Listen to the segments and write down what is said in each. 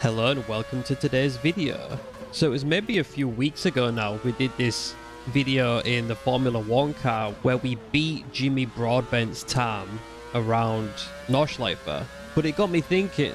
Hello and welcome to today's video. So it was maybe a few weeks ago now we did this video in the Formula 1 car where we beat Jimmy Broadbent's time around Nordschleife. But it got me thinking,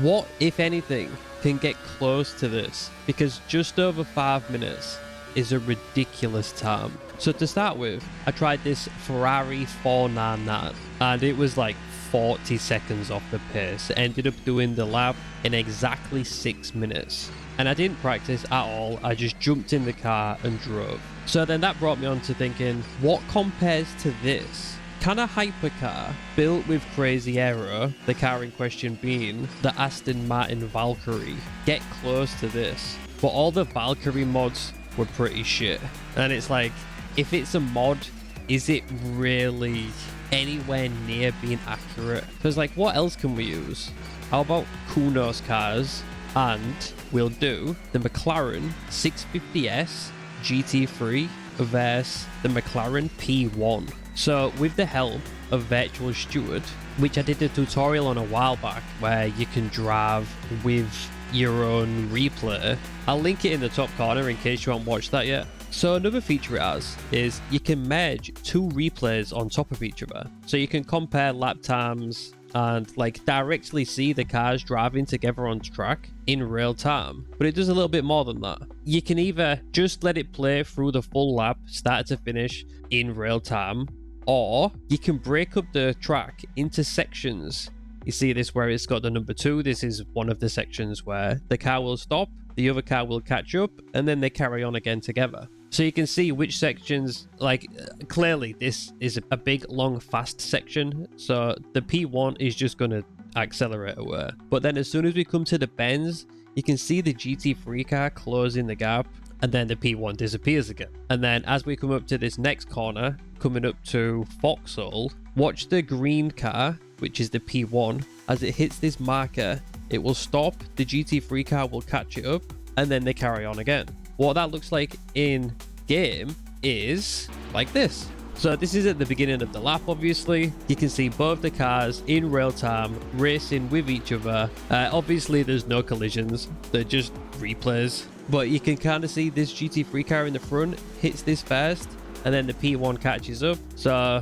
what if anything can get close to this? Because just over 5 minutes is a ridiculous time. So to start with, I tried this Ferrari 499 and it was like 40 seconds off the pace. I ended up doing the lap in exactly 6 minutes. And I didn't practice at all. I just jumped in the car and drove. So then that brought me on to thinking, what compares to this? Can a hypercar built with crazy aero, the car in question being the Aston Martin Valkyrie, get close to this? But all the Valkyrie mods were pretty shit. And it's like, if it's a mod, is it really anywhere near being accurate? Because like, what else can we use? How about Kunos cars? And we'll do the Mclaren 650S GT3 versus the Mclaren P1. So with the help of Virtual Steward, which I did a tutorial on a while back where you can drive with your own replay, I'll link it in the top corner in case you haven't watched that yet. So another feature it has is you can merge two replays on top of each other. So you can compare lap times and like directly see the cars driving together on track in real time. But it does a little bit more than that. You can either just let it play through the full lap, start to finish in real time, or you can break up the track into sections. You see this where it's got the number 2. This is one of the sections where the car will stop, the other car will catch up, and then they carry on again together. So you can see which sections, like clearly this is a big, long, fast section. So the P1 is just going to accelerate away. But then as soon as we come to the bends, you can see the GT3 car closing the gap, and then the P1 disappears again. And then as we come up to this next corner, coming up to Vauxhall, watch the green car, which is the P1, as it hits this marker, it will stop, the GT3 car will catch it up, and then they carry on again. What that looks like in game is like this. So this is at the beginning of the lap, obviously. You can see both the cars in real time racing with each other. Obviously there's no collisions, they're just replays. But you can kind of see this GT3 car in the front hits this first, and then the P1 catches up. So,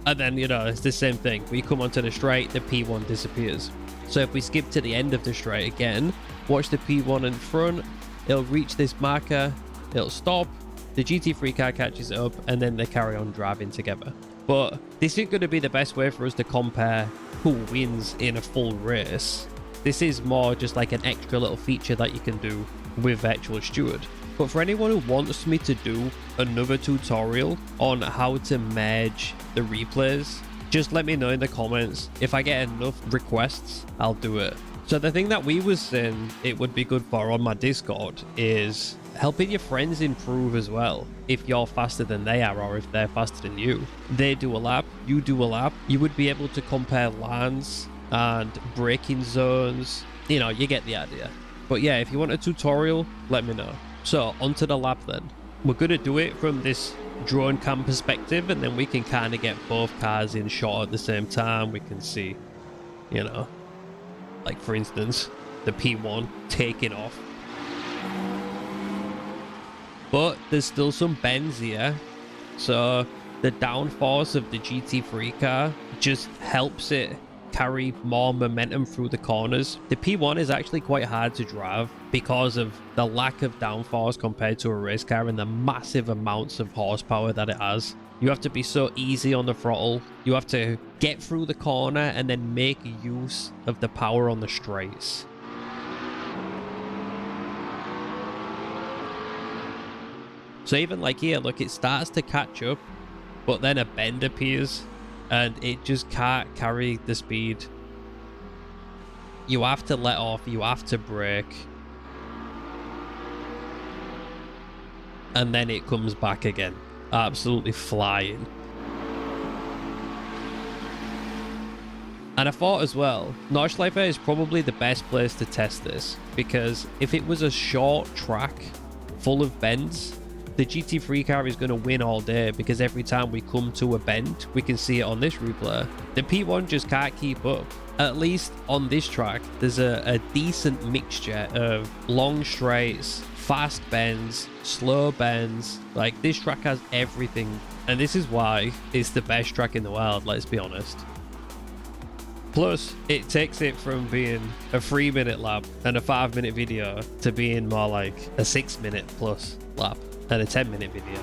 and then, you know, it's the same thing. When you come onto the straight, the P1 disappears. So if we skip to the end of the straight again, watch the P1 in front, it'll reach this marker, it'll stop, the GT3 car catches it up, and then they carry on driving together. But this isn't going to be the best way for us to compare who wins in a full race. This is more just like an extra little feature that you can do with Virtual Steward. But for anyone who wants me to do another tutorial on how to merge the replays, just let me know in the comments. If I get enough requests, I'll do it. So the thing that we was saying it would be good for on my Discord is helping your friends improve as well. If you're faster than they are, or if they're faster than you, they do a lap, you do a lap, you would be able to compare lines and braking zones. You know, you get the idea. But yeah, if you want a tutorial, let me know. So onto the lap then. We're going to do it from this drone cam perspective, and then we can kind of get both cars in shot at the same time. We can see, you know, like for instance, the P1 taking off. But there's still some bends here. So the downforce of the GT3 car just helps it carry more momentum through the corners. The P1 is actually quite hard to drive because of the lack of downforce compared to a race car and the massive amounts of horsepower that it has. You have to be so easy on the throttle. You have to get through the corner and then make use of the power on the straights. So even like here, look, it starts to catch up, but then a bend appears and it just can't carry the speed. You have to let off, you have to brake, and then it comes back again, absolutely flying. And I thought as well, Nordschleife is probably the best place to test this, because if it was a short track full of bends, the GT3 car is going to win all day, because every time we come to a bend, we can see it on this replay. The P1 just can't keep up. at least on this track, there's a decent mixture of long straights, fast bends, slow bends. Like, this track has everything, and this is why it's the best track in the world, let's be honest. Plus, it takes it from being a 3-minute lap and a 5-minute video to being more like a 6-minute plus lap and a 10-minute video.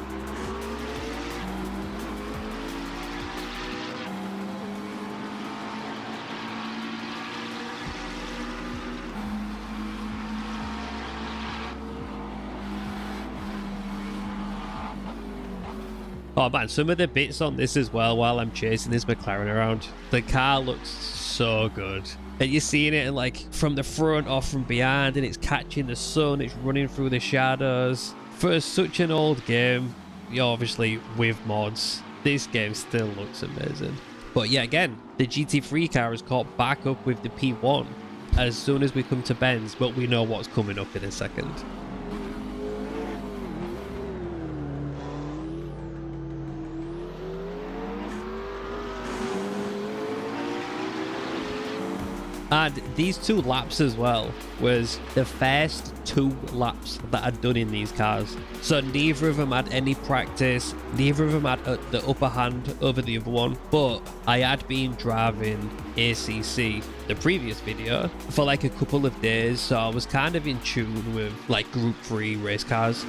Oh man, some of the bits on this as well while I'm chasing this McLaren around, the car looks so good. And you're seeing it like from the front or from behind, and it's catching the sun, it's running through the shadows. For such an old game, obviously with mods, this game still looks amazing. But yeah, again, the GT3 car has caught back up with the P1 as soon as we come to bends, but we know what's coming up in a second. And these 2 laps as well was the first 2 laps that I'd done in these cars. So neither of them had any practice, neither of them had the upper hand over the other one, but I had been driving ACC, the previous video, for like a couple of days, so I was kind of in tune with like Group 3 race cars.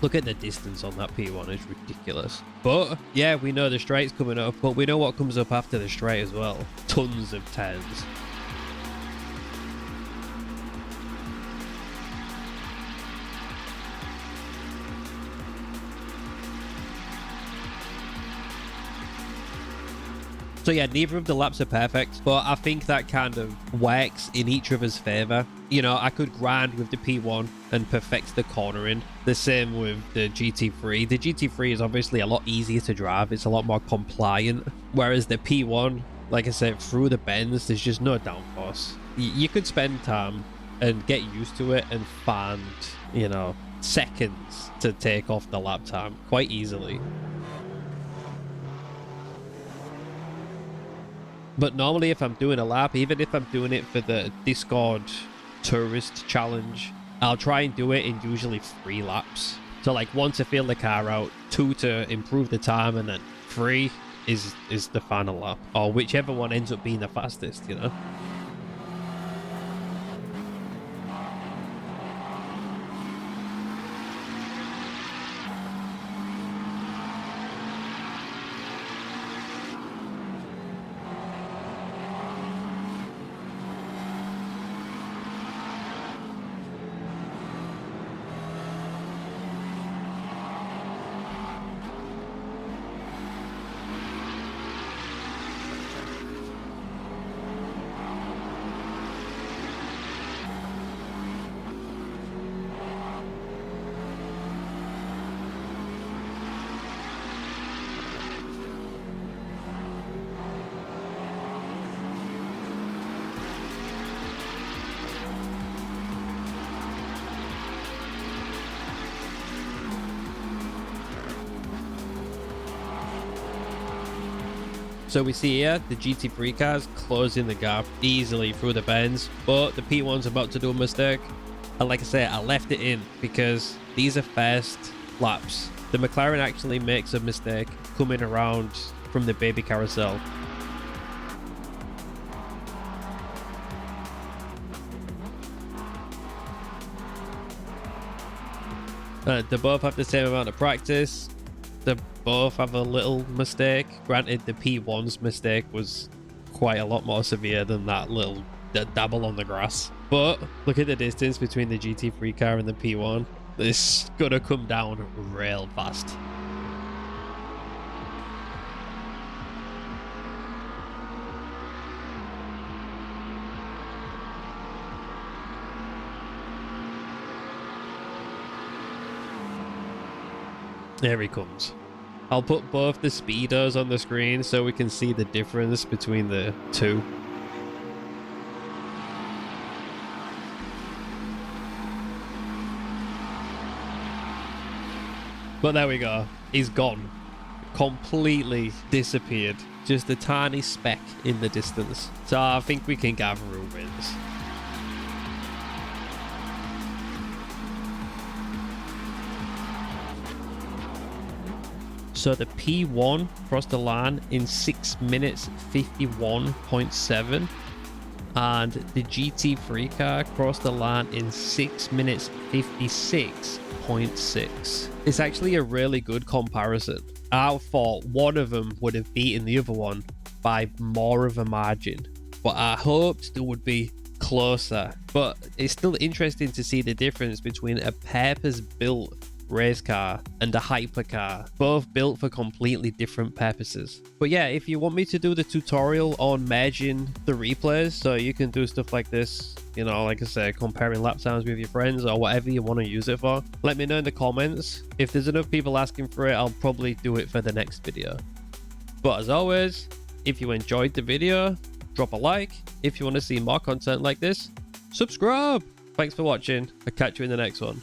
Look at the distance on that P1, it's ridiculous. But yeah, we know the straight's coming up, but we know what comes up after the straight as well. Tons of turns. So yeah, neither of the laps are perfect, but I think that kind of works in each other's favor. You know, I could grind with the P1 and perfect the cornering. The same with the GT3. The GT3 is obviously a lot easier to drive. It's a lot more compliant. Whereas the P1, like I said, through the bends, there's just no downforce. You could spend time and get used to it and find, you know, seconds to take off the lap time quite easily. But normally if I'm doing a lap, even if I'm doing it for the Discord Tourist Challenge, I'll try and do it in usually 3 laps. So like 1 to feel the car out, 2 to improve the time, and then 3 is the final lap. Or whichever one ends up being the fastest, you know? So we see here the GT3 cars closing the gap easily through the bends, but the P1's about to do a mistake. And like I say, I left it in because these are fast laps. The McLaren actually makes a mistake coming around from the baby carousel. They both have the same amount of practice. They both have a little mistake. Granted, the P1's mistake was quite a lot more severe than that little dabble on the grass. But look at the distance between the GT3 car and the P1. It's gonna come down real fast. There he comes. I'll put both the speedos on the screen so we can see the difference between the two. But there we go. He's gone. Completely disappeared. Just a tiny speck in the distance. So I think we can gather who wins. So the P1 crossed the line in 6 minutes 51.7. And the GT3 car crossed the line in 6 minutes 56.6. It's actually a really good comparison. I thought one of them would have beaten the other one by more of a margin, but I hoped there would be closer. But it's still interesting to see the difference between a purpose-built race car and a hypercar, both built for completely different purposes. But yeah, if you want me to do the tutorial on merging the replays so you can do stuff like this, you know, like I said, comparing lap times with your friends or whatever you want to use it for, let me know in the comments. If there's enough people asking for it, I'll probably do it for the next video. But as always, if you enjoyed the video, drop a like. If you want to see more content like this, subscribe. Thanks for watching. I'll catch you in the next one.